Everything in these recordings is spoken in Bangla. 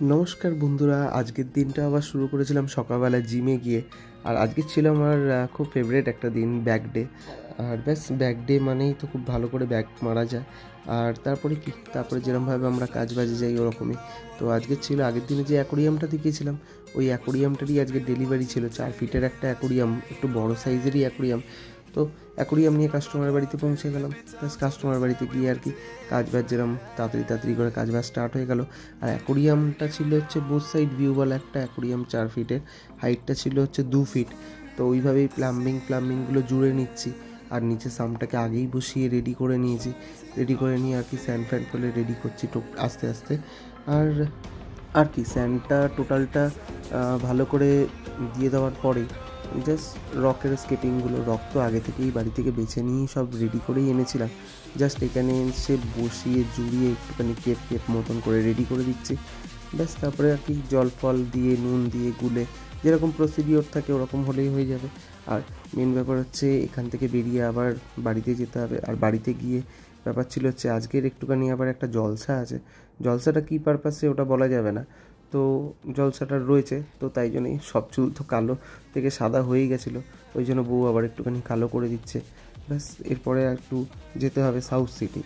নমস্কার বন্ধুরা, আজকের দিনটা আবার শুরু করেছিলাম সকালবেলা জিমে গিয়ে। আর আজকে ছিল আমার খুব ফেভারিট একটা দিন, ব্যাক ডে। আর ব্যাস ব্যাক ডে মানেই তো খুব ভালো করে ব্যাক মারা যায়। আর তারপরে যেরকমভাবে আমরা কাজ বাজে যাই ওরকমই। তো আজকে ছিল আগের দিনে যে অ্যাকোরিয়ামটা দেখিয়েছিলাম, ওই অ্যাকোরিয়ামটারই আজকে ডেলিভারি ছিল। 4 ফিটের একটা অ্যাকোরিয়াম, একটু বড় সাইজেরই অ্যাকোরিয়াম। তো অ্যাকোরিয়াম নিয়ে কাস্টমার বাড়িতে পৌঁছে গেলাম। ব্যাস কাস্টমার বাড়িতে গিয়ে আর কি কাজ বাজ যেরকম তাড়াতাড়ি করে কাজ বাজ স্টার্ট হয়ে গেল। আর অ্যাকোরিয়ামটা ছিল হচ্ছে বোথ সাইড ভিউওয়ালা একটা অ্যাকোরিয়াম, 4 ফিটের। হাইটটা ছিল হচ্ছে 2 ফিট। তো ওইভাবেই প্লাম্বিংগুলো জুড়ে নিচ্ছি। আর নিচে সামটাকে আগেই বসিয়ে রেডি করে নিয়েছি। রেডি করে নিয়ে আর কি স্যান্ড ফ্যান্ড করে রেডি করছি আস্তে আস্তে। আর আর কি স্যান্ডটা টোটালটা ভালো করে দিয়ে দেওয়ার পরেই জাস্ট রকের রক তো আগে থেকেই বাড়ি থেকে বেছে নিয়েই সব রেডি করেই এনেছিলাম। জাস্ট এখানে এসে বসিয়ে জুড়িয়ে একটুখানি কেপ মতন করে রেডি করে দিচ্ছি। ব্যাস তারপরে আর কি জল ফল দিয়ে নুন দিয়ে গুলে যেরকম প্রসিডিওর থাকে ওরকম হলেই হয়ে যাবে। আর মেন ব্যাপার হচ্ছে এখান থেকে বেরিয়ে আবার বাড়িতে যেতে হবে। আর বাড়িতে গিয়ে ব্যাপার ছিল হচ্ছে আজকের একটুখানি আবার একটা জলসা আছে। জলসাটা কী পারপাসে ওটা বলা যাবে না। তো জলসাটা রয়েছে, তো তাই জন্যই সব চুল তো কালো থেকে সাদা হয়েই গেছিলো। ওই জন্য বউ আবার একটুখানি কালো করে দিচ্ছে। ব্যাস এরপরে একটু যেতে হবে সাউথ সিটি।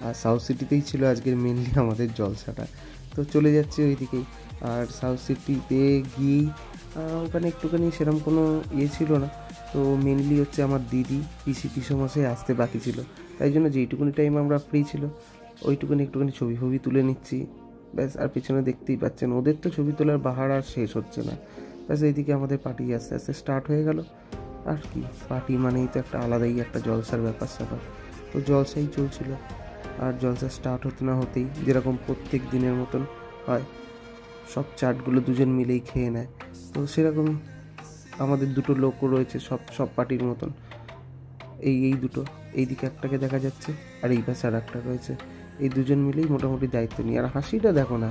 আর সাউথ সিটিতেই ছিল আজকের মেনলি আমাদের জলসাটা। তো চলে যাচ্ছি ওই দিকেই। আর সাউথ সিটিতে গিয়েই ওখানে একটুখানি সেরকম কোনো ছিল না। তো মেনলি হচ্ছে আমার দিদি পিসমশাই আসতে বাকি ছিল। তাই জন্য যেইটুকুনি টাইম আমরা ফ্রি ছিল ওইটুকুনি একটুখানি ছবি তুলে নিচ্ছি। ব্যাস আর পেছনে দেখতেই পাচ্ছেন ওদের তো ছবি তোলার বাহার আর শেষ হচ্ছে না। ব্যাস এইদিকে আমাদের পার্টি আস্তে আস্তে স্টার্ট হয়ে গেল। আর কি পার্টি মানেই তো একটা আলাদাই একটা জলসার ব্যাপার স্যাপার। তো জলসাই চলছিল। আর জলসা স্টার্ট হতে না হতেই যেরকম প্রত্যেক দিনের মতন হয়, সব চাটগুলো দুজন মিলেই খেয়ে নেয়। তো সেরকমই আমাদের দুটো লোকও রয়েছে সব পার্টির মতন। এই দুটো, এইদিকে একটাকে দেখা যাচ্ছে আর এই পাশে আর একটা রয়েছে। এই দুজন মিলেই মোটামুটি দায়িত্ব নিই। আর হাসিটা দেখো না,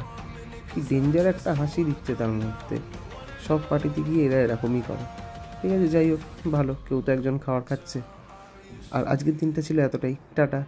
কি ডেঞ্জার একটা হাসি দিচ্ছে তার মধ্যে। সব পার্টিতে গিয়ে এরা এরকমই করে। ঠিক আছে, যাই হোক, ভালো, কেউ তো একজন খাবার খাচ্ছে। আর আজকের দিনটা ছিল এতটাই। টাটা।